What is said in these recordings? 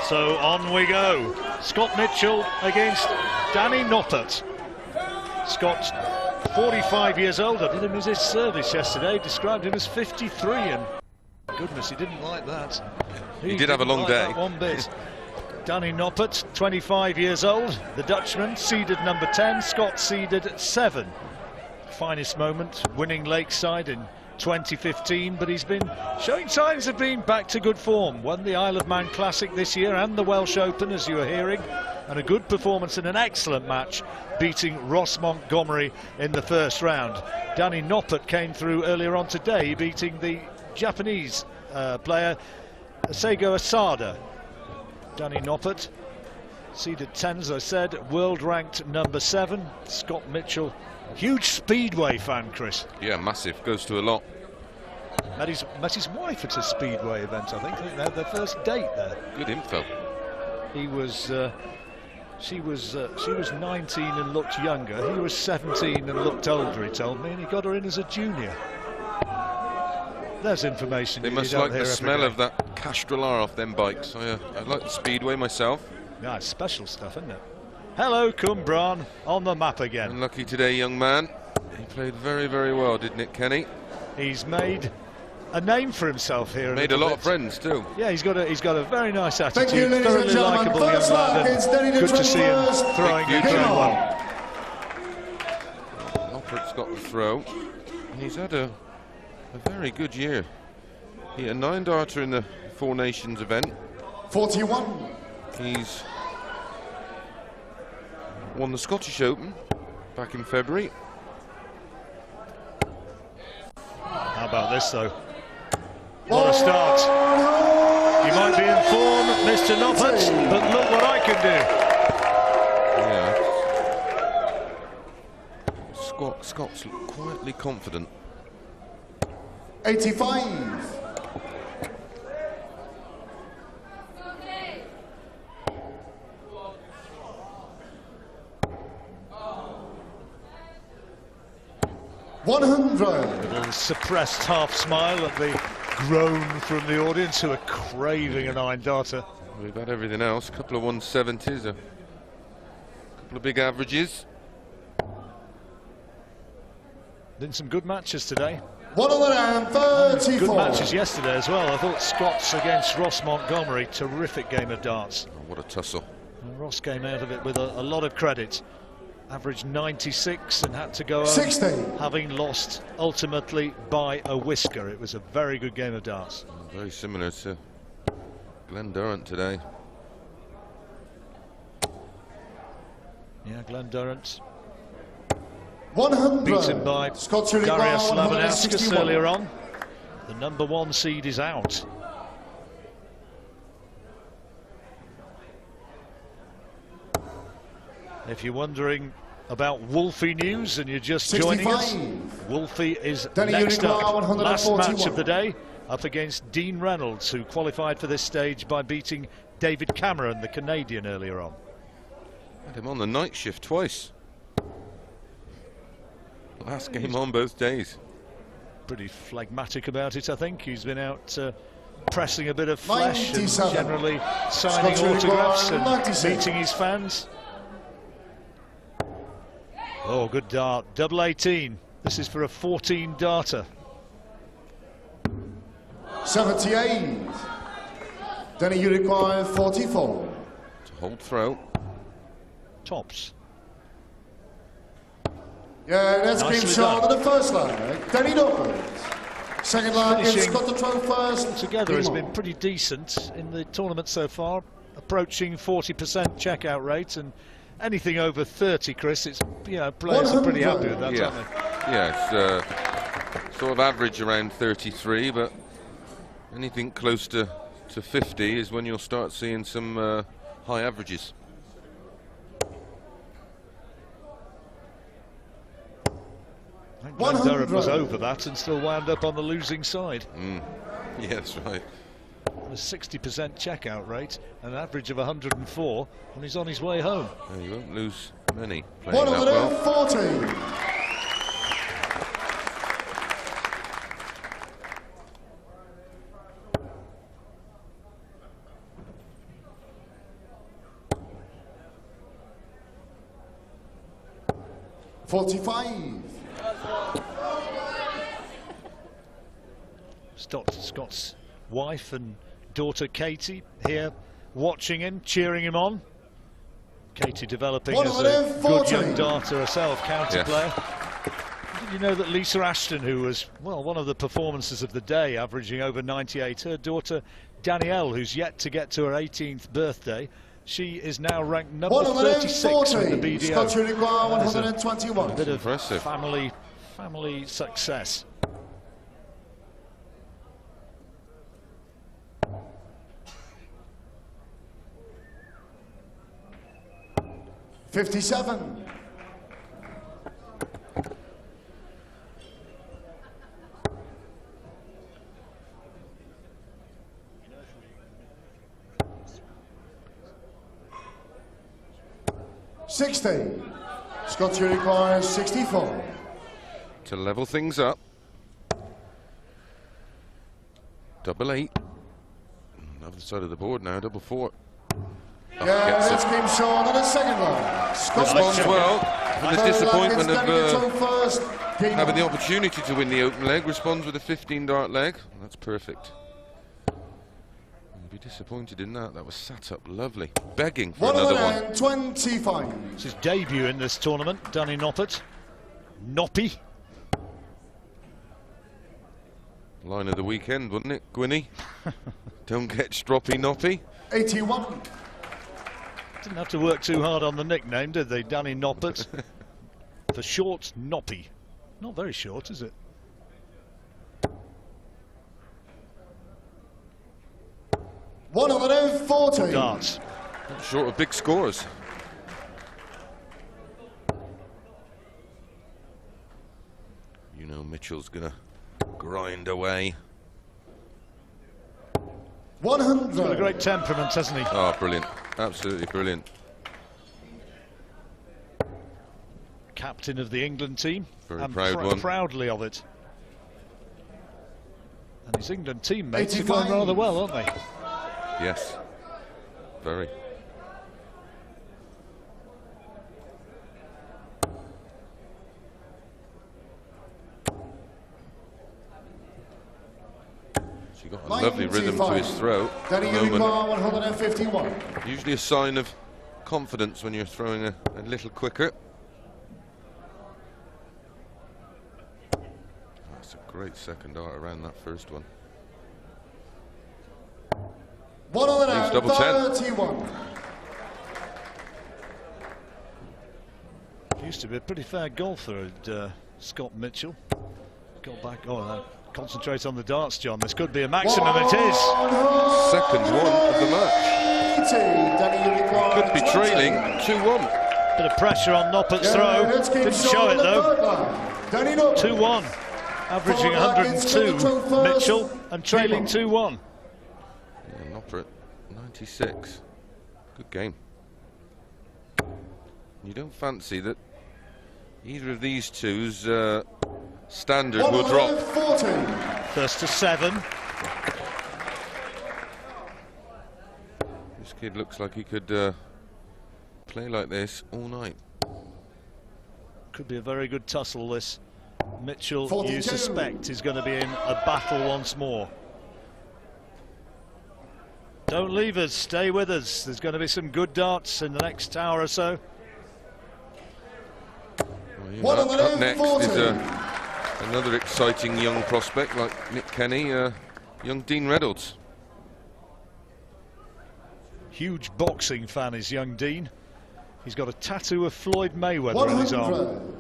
So on we go. Scott Mitchell against Danny Noppert. Scott's 45 years old. I did him as his service yesterday, described him as 53, and goodness, he didn't like that. He did have a long day. One bit. Danny Noppert, 25 years old, the Dutchman, seeded number 10, Scott seeded 7. Finest moment, winning Lakeside in 2015, but he's been showing signs of being back to good form. Won the Isle of Man Classic this year and the Welsh Open, as you were hearing, and a good performance in an excellent match, beating Ross Montgomery in the first round. Danny Noppert came through earlier on today, beating the Japanese player Seigo Asada. Danny Noppert, seeded 10, as I said, world ranked number 7. Scott Mitchell, huge Speedway fan, Chris. Yeah, massive, goes to a lot. Met his wife at a Speedway event, I think they had their first date there. Good info. He was, she was 19 and looked younger. He was 17 and looked older, he told me, and he got her in as a junior. There's information. They must like the smell of that Castrol R off them bikes. I like the Speedway myself. Yeah, it's special stuff, isn't it? Hello, Cwmbran, on the map again. Unlucky today, young man. He played very, very well, didn't it, Kenny? He's made a name for himself here. Made a lot of friends too. Yeah, he's got a very nice attitude. Thoroughly likeable young lad, and good to see him throwing well. Noppert's got the throw, and he's had a very good year. He had a 9-darter in the Four Nations event. 41. He's won the Scottish Open back in February. How about this though? What a start. You might be in form, Mr. Noppert, but look what I can do. Yeah. Scott's quietly confident. 85. A suppressed half smile at the groan from the audience who are craving a 9-darter. We've had everything else, a couple of 170s, a couple of big averages. Been some good matches today. 134. Good matches yesterday as well. I thought Scott's against Ross Montgomery, terrific game of darts. Oh, what a tussle. And Ross came out of it with a lot of credit. Averaged 96 and had to go 60. Having lost ultimately by a whisker. It was a very good game of darts. Very similar to Glenn Durrant today. Yeah, Glenn Durrant 100. beaten by Darius Labanauskas earlier on. The number 1 seed is out. If you're wondering about Wolfie news and you're just 65. joining us, Wolfie is Danny next Uniclar, up. 141. Last match of the day, up against Dean Reynolds, who qualified for this stage by beating David Cameron, the Canadian, earlier on. Had him on the night shift twice. Last game on both days. Pretty phlegmatic about it, I think. He's been out pressing a bit of flesh 97. and generally signing autographs and 96. meeting his fans. Oh, good dart. Double 18. This is for a 14-darter. 78. Danny Uniclar, 44. To hold throw. Tops. Yeah, that's been Nicely shot done. in the first line. Danny Noppert. Second line, it's got the throw first. Together has been pretty decent in the tournament so far, approaching 40% checkout rate, and anything over 30, Chris, it's, you know, players are pretty happy with that, Yeah. aren't they? Yeah, it's sort of average around 33, but anything close to 50 is when you'll start seeing some high averages. Glenn Durrant was over that and still wound up on the losing side. Yeah, that's right. A 60% checkout rate, an average of 104, and he's on his way home. No, you won't lose many playing that well. 140. 45. Scott's wife and daughter Katie here watching him, cheering him on. Katie developing as a good young darter herself, counter player. Did you know that Lisa Ashton, who was, well, one of the performances of the day, averaging over 98, her daughter Danielle, who's yet to get to her 18th birthday, she is now ranked number 36 in the BDO. Scott Uruguay, 121. A bit of impressive family success. 57. Scott requires 64. To level things up. Double 8. Other side of the board now, double 4. Yeah, let's keep Sean on the second line. Responds well for the disappointment of having the opportunity to win the open leg. Responds with a 15 dart leg. That's perfect. You'd be disappointed in that. That was sat up lovely, begging for another one. 25. It's his debut in this tournament, Danny Noppert. Noppy. Line of the weekend, wasn't it, Gwynny? Don't get stroppy Noppy. 81. Didn't have to work too hard on the nickname, did they? Danny Noppert. For short, Noppy. Not very short, is it? $140. Darts. Not short of big scores. You know Mitchell's gonna grind away. 100. He's got a great temperament, hasn't he? Oh, brilliant. Absolutely brilliant. Captain of the England team. Very and proud one. Proudly of it. And his England teammates 85. are going rather well, aren't they? Yes. Very. She got a lovely rhythm to his throw. Danny Uruguay, 151. Usually a sign of confidence when you're throwing a little quicker. That's a great second dart around that first one. 131. Used to be a pretty fair golfer, Scott Mitchell. Got back. Oh, no. Concentrate on the darts, John. This could be a maximum. It is. Second one of the match. Could be trailing 2-1. Bit of pressure on Noppert's throw. Didn't show it though. 2-1. Averaging 102, Mitchell, and trailing 2-1. Yeah, Noppert, 96. Good game. You don't fancy that either of these two's standard will drop. First to 7. This kid looks like he could play like this all night. Could be a very good tussle, this. Mitchell, 42. you suspect, is going to be in a battle once more. Don't leave us, stay with us. There's going to be some good darts in the next hour or so. Well, up next is another exciting young prospect like Nick Kenny, young Dean Reynolds. Huge boxing fan is young Dean. He's got a tattoo of Floyd Mayweather on his arm.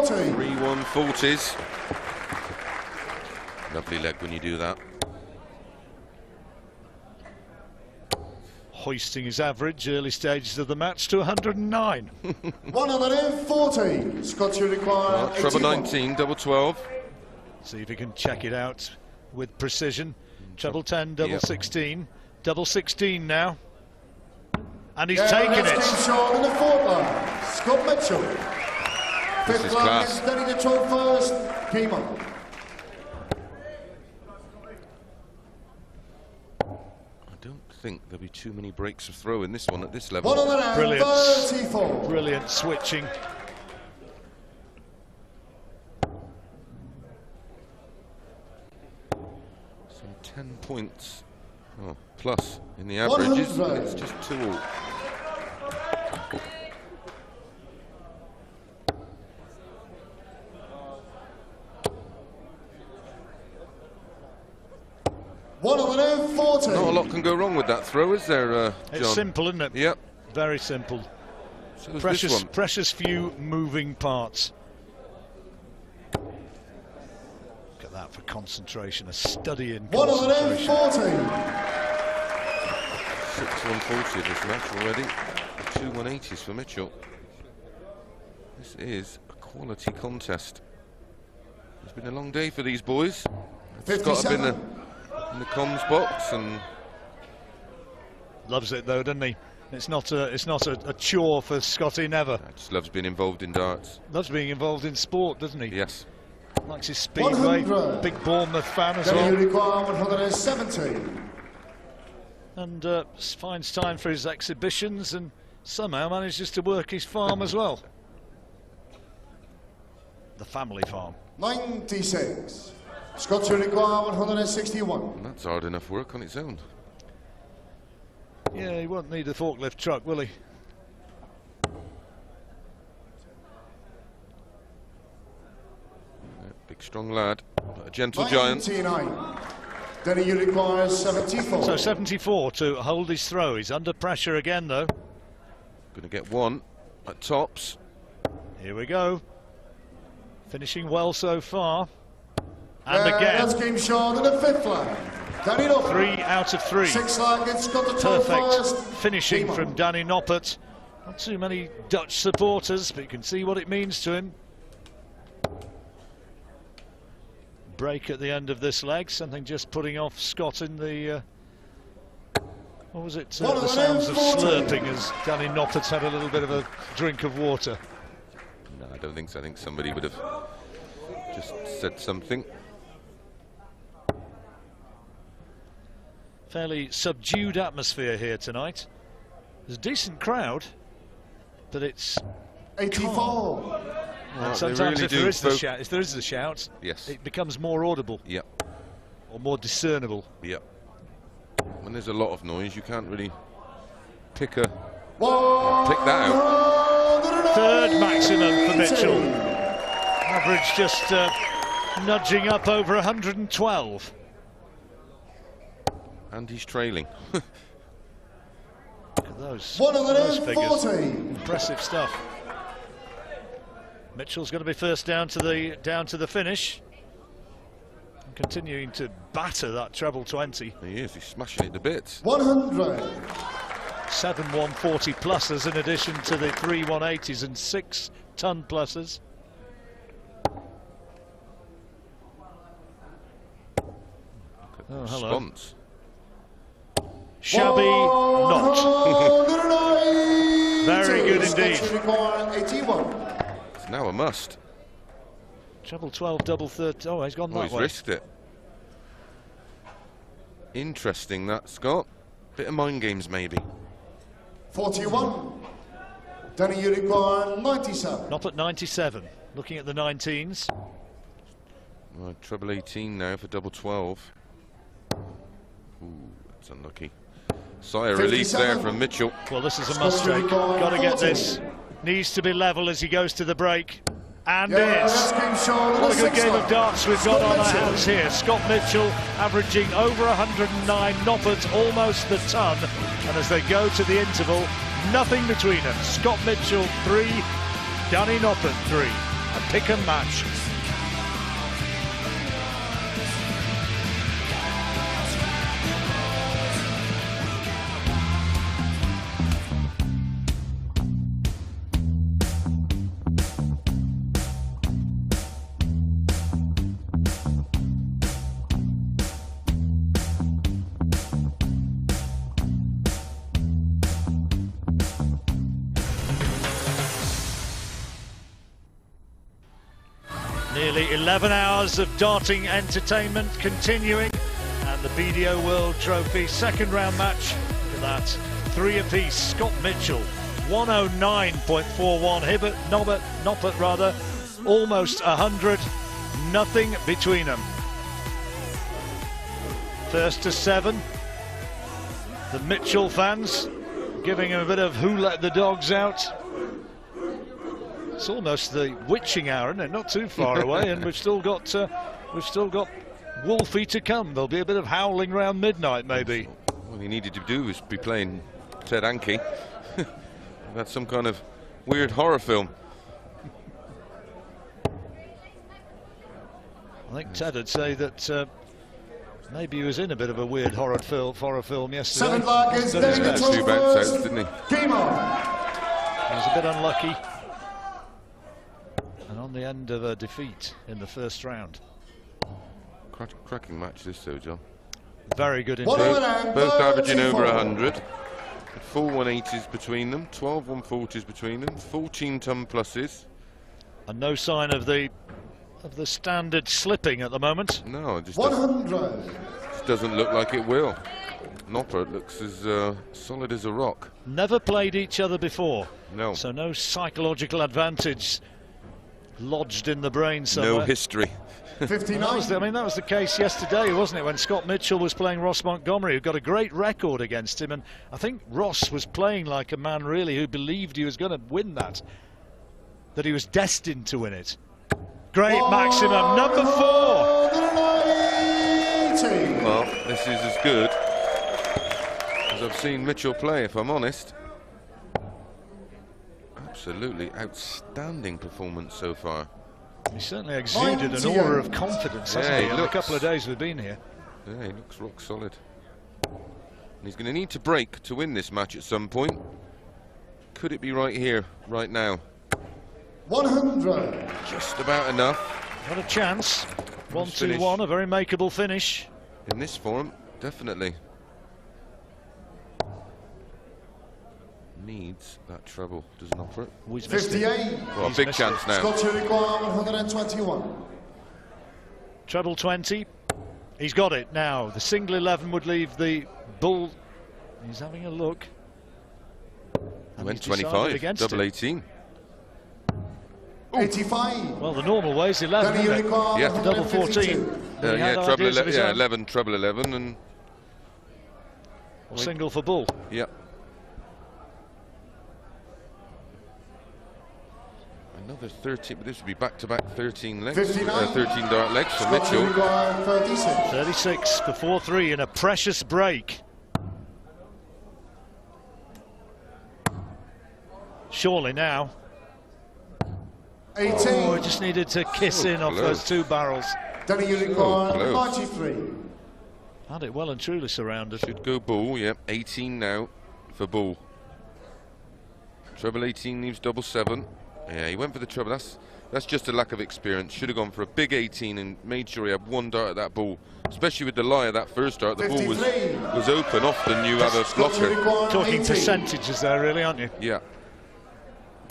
Three 140s. Lovely leg when you do that. Hoisting his average early stages of the match to 109. 140. Scots require treble 19, double 12. See if he can check it out with precision. Treble 10, double 16, double 16 now. And he's taken it. Short in the fourth line. Scott Mitchell. This is class. Danny Mitchell first. Game on. I don't think there'll be too many breaks of throw in this one at this level. Brilliant. 34. Brilliant switching. Some 10 points plus in the averages. 100. It's just 2 all. Not a lot can go wrong with that throw, is there, John? It's simple, isn't it? Yep. Very simple. So is this one. Precious few moving parts. Look at that for concentration, a study in concentration. 6-140. 6-140 this match already. 2 180s for Mitchell. This is a quality contest. It's been a long day for these boys. It's got to be in the comms box and loves it though, doesn't he? It's not a chore for Scotty, never. just loves being involved in darts. Loves being involved in sport, doesn't he? Yes. Likes his speedway. 100. Big Bournemouth fan as Then you well. require 170. And finds time for his exhibitions and somehow manages to work his farm as well. The family farm. 96. Scott to require 161. And that's hard enough work on its own. Yeah, he won't need a forklift truck, will he? Yeah, big strong lad, but a gentle giant. 99. Then you require 74. So 74 to hold his throw. He's under pressure again, though. Going to get one at tops. Here we go. Finishing well so far. And That's again. game short in the 5th line. Danny Noppert. 3 out of 3. 6 line gets got the toe Perfect first. finishing Game from on. Danny Noppert. Not too many Dutch supporters, but you can see what it means to him. Break at the end of this leg, something just putting off Scott in the what was it? The sounds of slurping as Danny Noppert's had a little bit of a drink of water. No, I don't think so. I think somebody would have just said something. Fairly subdued atmosphere here tonight. There's a decent crowd, but it's 84. and Well, sometimes they if really there is the shout, Yes. it becomes more audible Yep. or more discernible. Yep. When there's a lot of noise, you can't really pick that out. 3rd maximum for Mitchell. Average just nudging up over 112. And he's trailing. Look at those figures. 140. Impressive stuff. Mitchell's going to be first down to the finish. And continuing to batter that treble 20. He is. He's smashing it to bits. 100. 7 140 pluses in addition to the 3 180s and 6 ton pluses. Oh, hello. Response. Shabby not. 190. Very good indeed. Scott to require 81. It's now a must. Treble 12, double 30. Oh, he's gone Oh, that he's way. risked it. Interesting that, Scott. Bit of mind games, maybe. 41. Danny, you require 97. Noppert 97. Looking at the 19s. Right, treble 18 now for double 12. Ooh, that's unlucky. Sigh of relief there 57. from Mitchell. Well, this is a must-take. Got to get this. Needs to be level as he goes to the break. And That's game short in what a the good 6th game line. of darts we've got Scott on our Mitchell. hands here. Scott Mitchell averaging over 109, Noppert almost the ton. And as they go to the interval, nothing between them. Scott Mitchell 3, Danny Noppert 3. A pick and match. Nearly 11 hours of darting entertainment continuing, and the BDO World Trophy second round match. Look at that, 3 apiece. Scott Mitchell 109.41, Noppert rather, almost 100, nothing between them. First to 7, the Mitchell fans giving him a bit of who let the dogs out. It's almost the witching hour, isn't it? Not too far away, and we've still got Wolfie to come. There'll be a bit of howling round midnight, maybe. All he needed to do was be playing Ted Anke. That's some kind of weird horror film. I think Ted would say that maybe he was in a bit of a weird horror film yesterday. 7 flag is David Two bounce outs, didn't he? Game on. He was a bit unlucky, and on the end of a defeat in the first round. Cracking match this though, John. Very good indeed. Both averaging over 100. Full 180s between them, 12 140s between them, 14 ton pluses. And no sign of the standard slipping at the moment. No, it just 100. doesn't look like it will. Noppert looks as solid as a rock. Never played each other before. No. So no psychological advantage lodged in the brain somewhere. No history. 59. That was the case yesterday, wasn't it, when Scott Mitchell was playing Ross Montgomery, who got a great record against him, and I think Ross was playing like a man really who believed he was going to win that he was destined to win it. Great maximum, number 4. Well, this is as good as I've seen Mitchell play, if I'm honest. Absolutely outstanding performance so far. He certainly exuded an aura of confidence, hasn't he, in the couple of days we've been here. Yeah, he looks rock solid. And he's going to need to break to win this match at some point. Could it be right here, right now? 100. Just about enough. Not a chance. 1-2-1, a very makeable finish. In this form, definitely. Needs that treble, doesn't offer it. 58. Well, a big chance now. Scott require 121. Treble 20. He's got it now. The single 11 would leave the bull. He's having a look. And Went he's decided 25, against double it. 18. 85. Well, the normal way is 11, isn't it? Yeah. Double 14. Yeah, treble 11, yeah, 11, treble 11, and... Or single for bull. Yep. Another 13, but this would be back-to-back 13 legs, 13 dart legs for Mitchell. 36 for 4-3 in a precious break. Surely now. 18. Oh, he just needed to kiss in off those 2 barrels. Danny Unicorn, 93. Had it well and truly surrounded. Should go bull, yep. 18 now for bull. Treble 18 leaves double 7. Yeah, he went for the treble. That's just a lack of experience. Should have gone for a big 18 and made sure he had 1 dart at that bull. Especially with the lie of that first dart. The ball was open. Often you have a blocker. Talking percentages there, really, aren't you? Yeah.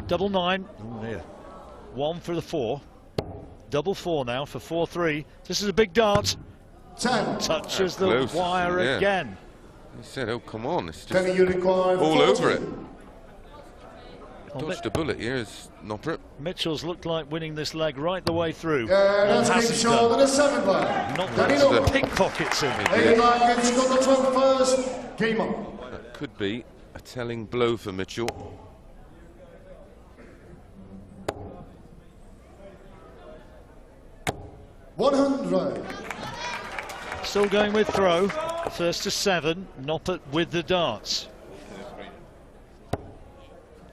Double 9. Oh, dear. 1 for the 4. Double 4 now for 4-3. This is a big dart. 10. Touches the close. wire again. He said, "Oh, come on! It's just Danny Unicorn, all 40. over it." Well, Dodged a bullet here is Noppert. Mitchell's looked like winning this leg right the way through. That's hasn't keep short done. than a 7 flag. Not Danny that Noppert. pickpockets him. 8 flag is Scott the 12 first. Game on. That could be a telling blow for Mitchell. $100. Still going with throw. First to 7. Noppert with the darts.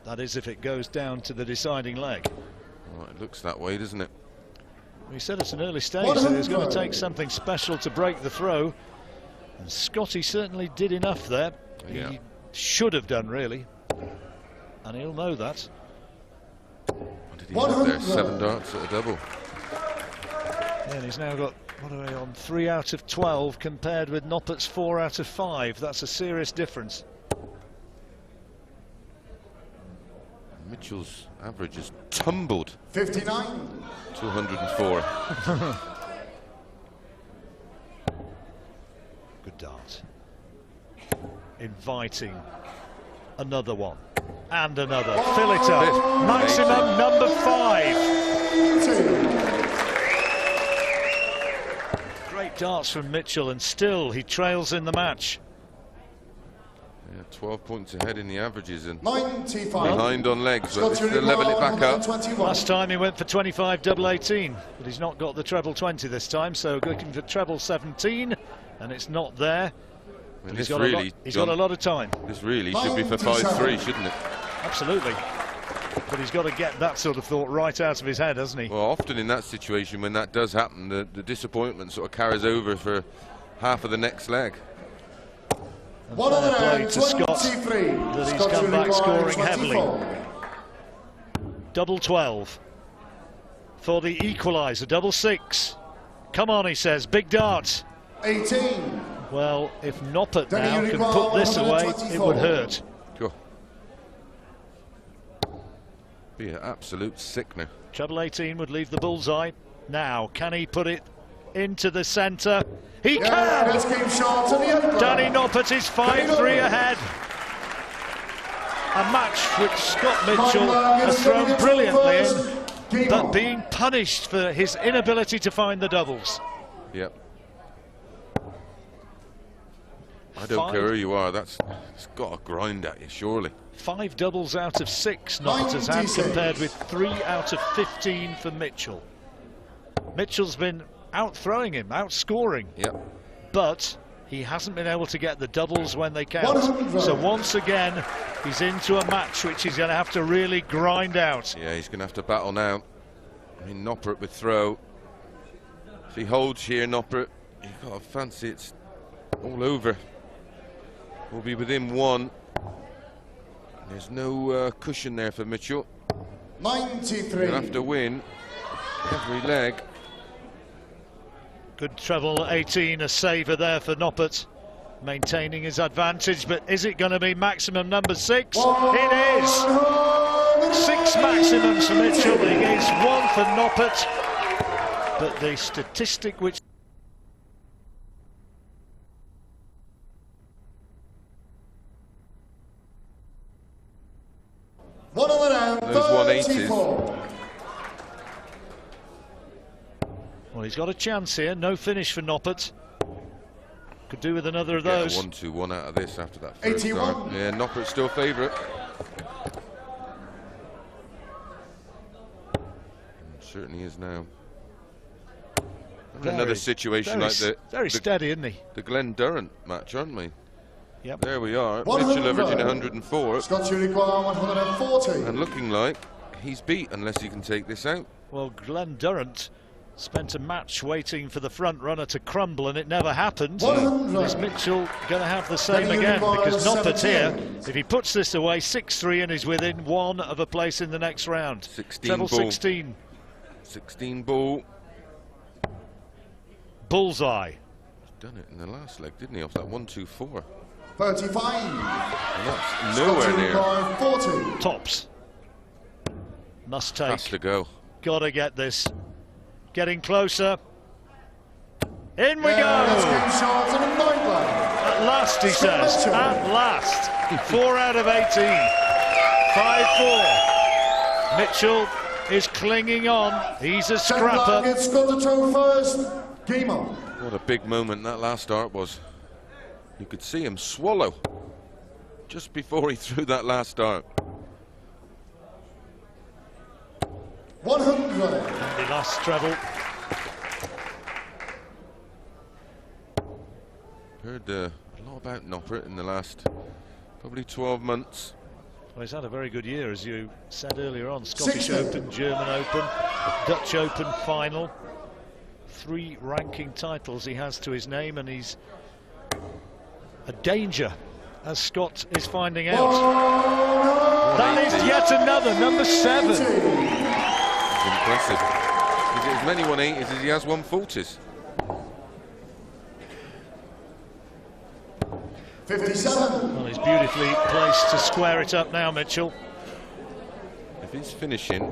That is if it goes down to the deciding leg. Well, it looks that way, doesn't it? We said it's an early stage that it's going to take something special to break the throw. And Scotty certainly did enough there. Yeah. He should have done, really. And he'll know that. What did he have there? 7 darts at a double. Yeah, and he's now got, what are we on, 3 out of 12 compared with Noppert's 4 out of 5. That's a serious difference. Mitchell's average has tumbled 59. to 104. Good dart. Inviting another one. And another. Fill it up. Maximum number 5. Great darts from Mitchell, and still he trails in the match. Yeah, 12 points ahead in the averages and 95. behind on legs, but they'll level it back up. Last time he went for 25 double 18, but he's not got the treble 20 this time, so looking for treble 17, and it's not there. I mean, He's got a lot of time. This really should be for 5-3, shouldn't it? Absolutely. But he's got to get that sort of thought right out of his head, hasn't he? Well, often in that situation, when that does happen, the disappointment sort of carries over for half of the next leg. And fair play to Scott that he's come back scoring heavily. Double 12 for the equaliser, double 6. Come on, he says, big dart. 18. Well, if Noppert now can put this away, it would hurt. Sure. Be an absolute sickener. Treble 18 would leave the bullseye. Now, can he put it into the centre? He can! Danny Noppert is 5-3 ahead. A match which Scott Mitchell has thrown brilliantly in, but being punished for his inability to find the doubles. Yep. I don't care who you are, it's got to grind at you, surely. 5 doubles out of 6 Noppert has had, compared with 3 out of 15 for Mitchell. Mitchell's been out-throwing him, outscoring. Yep. But he hasn't been able to get the doubles when they count. So once again, he's into a match which he's going to have to really grind out. Yeah, he's going to have to battle now. I mean, Noppert with throw. If he holds here, Noppert, you've got to fancy it's all over. We'll be within 1. There's no cushion there for Mitchell. 93. He'll have to win every leg. Good treble 18, a saver there for Noppert, maintaining his advantage, but is it going to be maximum number 6? It is! 6 maximums for Mitchell, against 1 for Noppert, but the statistic which... Those 180s. Well, he's got a chance here. No finish for Noppert. Could do with another of those. 1-2-1 out of this after that first start. Yeah, Noppert's still favourite. Certainly is now. Another situation like the very steady, isn't he? The Glenn Durrant match, aren't we? Yep. There we are. Mitchell averaging 104. Scott require 140. And looking like he's beat unless he can take this out. Well, Glenn Durrant spent a match waiting for the front runner to crumble, and it never happened. Is Mitchell going to have the same again? Because Noppert here, if he puts this away, 6-3, and is within 1 of a place in the next round. 16 Treble ball. 16. 16 ball. Bullseye. He's done it in the last leg, didn't he? Off that 1-2-4. 35. And that's nowhere near. 40. Tops. Must take. Has to go. Got to get this. Getting closer. In we go! At last, he says. At last. 4 out of 18. 5-4. Mitchell is clinging on. He's a scrapper. What a big moment that last start was. You could see him swallow just before he threw that last start. 100. The last treble. Heard a lot about Noppert in the last probably 12 months. Well, he's had a very good year, as you said earlier on. Scottish Open, German Open, Dutch Open final. 3 ranking titles he has to his name, and he's a danger, as Scott is finding out. That is yet another, number 7. Impressive. He's got as many 180s as he has 140s. 57. Well, he's beautifully placed to square it up now, Mitchell. his finishing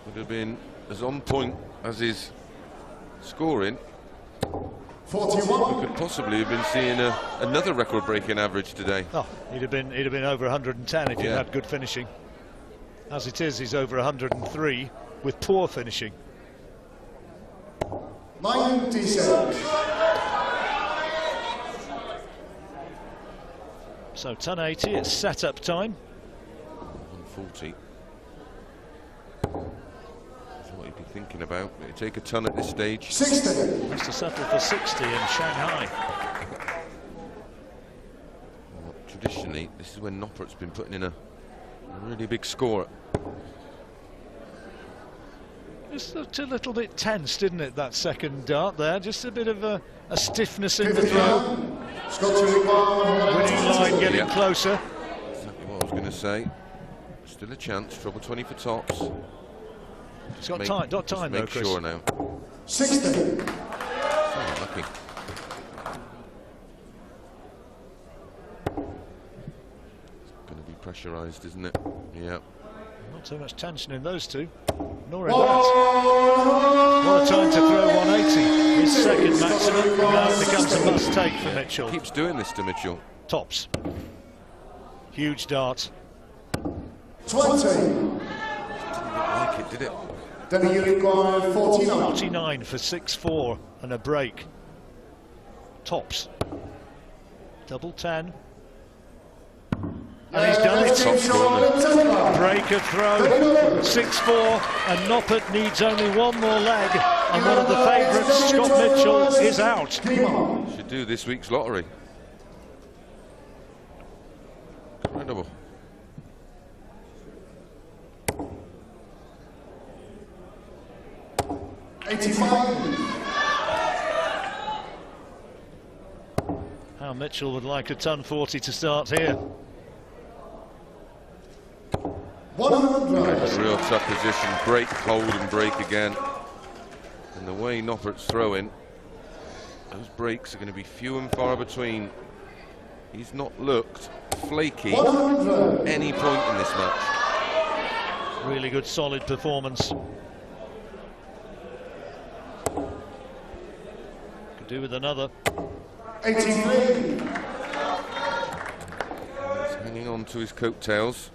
would have been as on point as his scoring, 41. we could possibly have been seeing another record-breaking average today. Oh, he'd have been over 110 if he'd had good finishing. As it is, he's over 103 with poor finishing. 96. So ton 80, it's set-up time. 140. That's what you'd be thinking about. You take a ton at this stage. 60. Has to settle for 60 in Shanghai. Well, traditionally, this is when Noppert's been putting in a really big score. Just looked a little bit tense, didn't it, that second dart there? Just a bit of a stiffness in the throw. Winning line getting closer. Exactly what I was going to say. Still a chance. Treble 20 for tops. It's got time though, Chris. Make sure now. 60. So lucky. It's going to be pressurised, isn't it? Yeah. Not too much tension in those two, nor in that. What a time to throw 180. His second maximum. Now it becomes a must-take for Mitchell. Keeps doing this to Mitchell. Tops. Huge dart. 20. Didn't look like it, did it? Then you require 49. 49 for 6-4 and a break. Tops. Double 10. And he's done it. Break of throw, 6-4, and Noppert needs only one more leg, and one of the favourites, Scott Mitchell, is out. Should do this week's lottery. Incredible. How Mitchell would like a ton 40 to start here. 100. Real tough position, break, hold and break again. And the way Noppert's throwing, those breaks are going to be few and far between. He's not looked flaky at any point in this match. Really good solid performance. Could do with another. 83. He's hanging on to his coattails.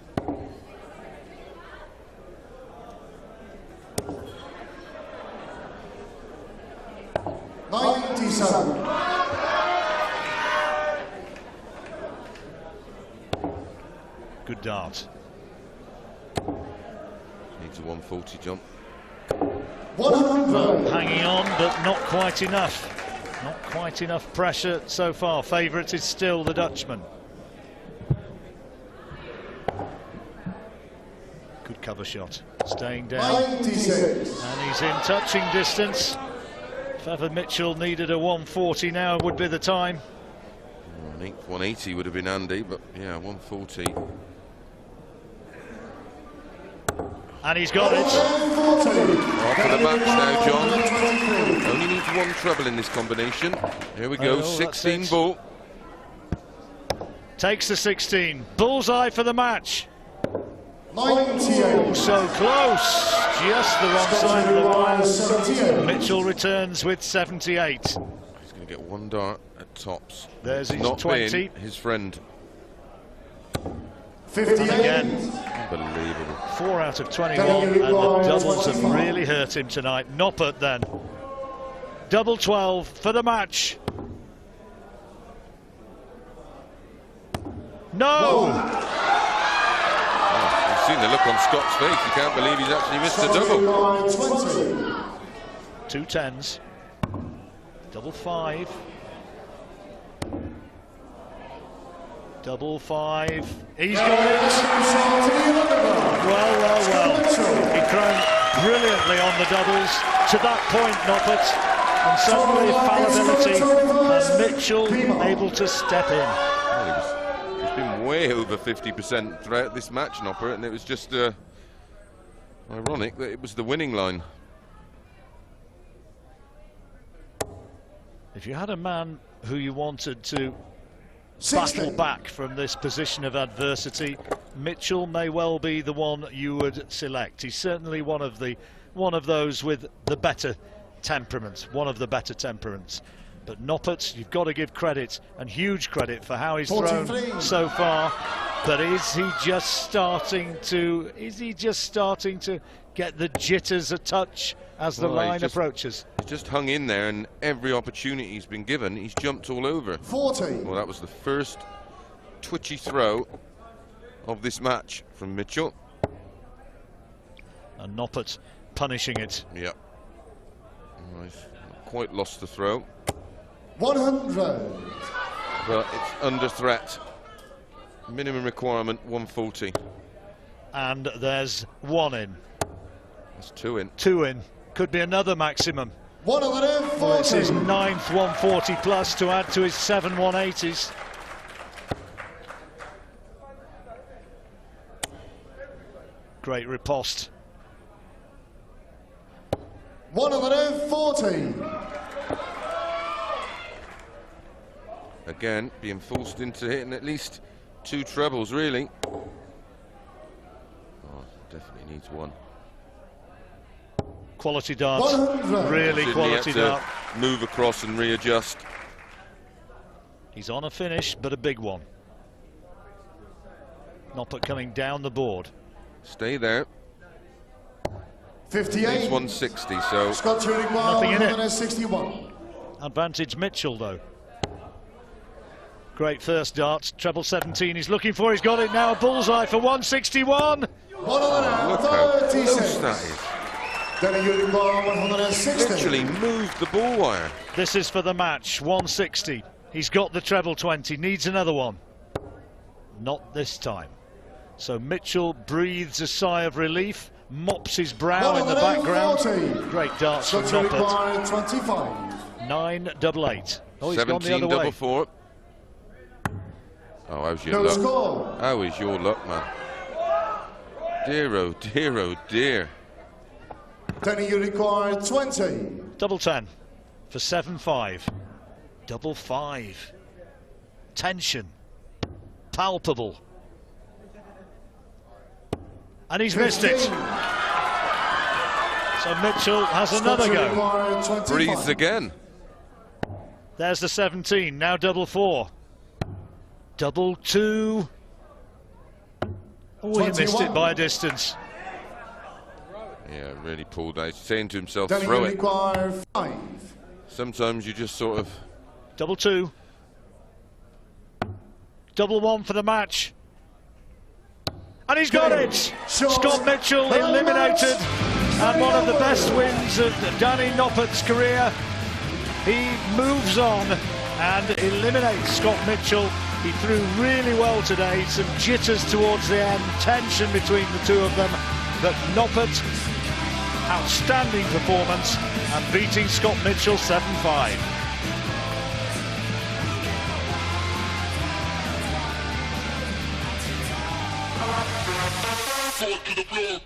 Good dart. Needs a 140 jump. 100. Hanging on, but not quite enough. Not quite enough pressure so far. Favourite is still the Dutchman. Good cover shot. Staying down. 96. And he's in touching distance. If ever Mitchell needed a 140, now would be the time. 180 would have been handy, but yeah, 140. And he's got it. Off to the match now, John. Only needs one treble in this combination. Here we go, 16 ball. Takes the 16. Bullseye for the match. 98. So close. Just the wrong side of the wire. Mitchell returns with 78. He's going to get one dart at tops. There's his not 20. Been his friend. 58. Again. Unbelievable. 4 out of 21, and the doubles have really hurt him tonight. Noppert then. Double 12 for the match. No! You've seen the look on Scott's face. You can't believe he's actually missed a double. 2 10s. Double 5. Double 5. He's got it. Well. He thrown brilliantly on the doubles. To that point, Noppert. And suddenly fallibility. And Mitchell able to step in. Well, he's been way over 50% throughout this match, Noppert, and it was just ironic that it was the winning line. If you had a man who you wanted to battle back from this position of adversity. Mitchell may well be the one you would select. He's certainly one of those with the better temperament, But Noppert, you've got to give credit, and huge credit, for how he's thrown so far. But is he just starting to get the jitters a touch as the line approaches? He's just hung in there, and every opportunity he's been given, he's jumped all over. 40. Well, that was the first twitchy throw of this match from Mitchell. And Noppert punishing it. Yep. Well, he's not quite lost the throw. 100. But it's under threat. Minimum requirement 140. And there's one in. That's two in. Two in. Could be another maximum. 140. Well, it's his 9th 140 plus to add to his 7 180s. Great riposte. 140. Again, being forced into hitting at least 2 trebles, really. Oh, definitely needs one. Quality dart. 100. Really quality dart. Move across and readjust. He's on a finish, but a big one. Noppert coming down the board. Stay there. 58. It's 160, so Scott Turing, nothing in it. 161. Advantage Mitchell, though. Great first dart, treble 17 he's looking for, he's got it now, a bullseye for 161. 136. that is. Danny Turing, 160. Literally moved the ball wire. This is for the match, 160. He's got the treble 20, needs another one. Not this time. So Mitchell breathes a sigh of relief, mops his brow in the background. Great darts from Noppert. 25. 988. Oh, he's gone the other way. 17-4. Oh, how's your No luck? score. How is your luck, man? Dear, oh dear, oh dear. Danny, you require 20. Double 10 for 7-5. Double 5. Tension. Palpable. And he's missed it. So Mitchell has another go. Breathes again. There's the 17, now double 4. Double 2. Oh, he missed it by a distance. Yeah, really pulled out. He's saying to himself, Danny, throw you it. require 5. Sometimes you just sort of... Double 2. Double 1 for the match. And he's got it! Scott Mitchell eliminated, and one of the best wins of Danny Noppert's career. He moves on and eliminates Scott Mitchell. He threw really well today, some jitters towards the end, tension between the two of them, but Noppert, outstanding performance and beating Scott Mitchell 7-5. Forward to the floor.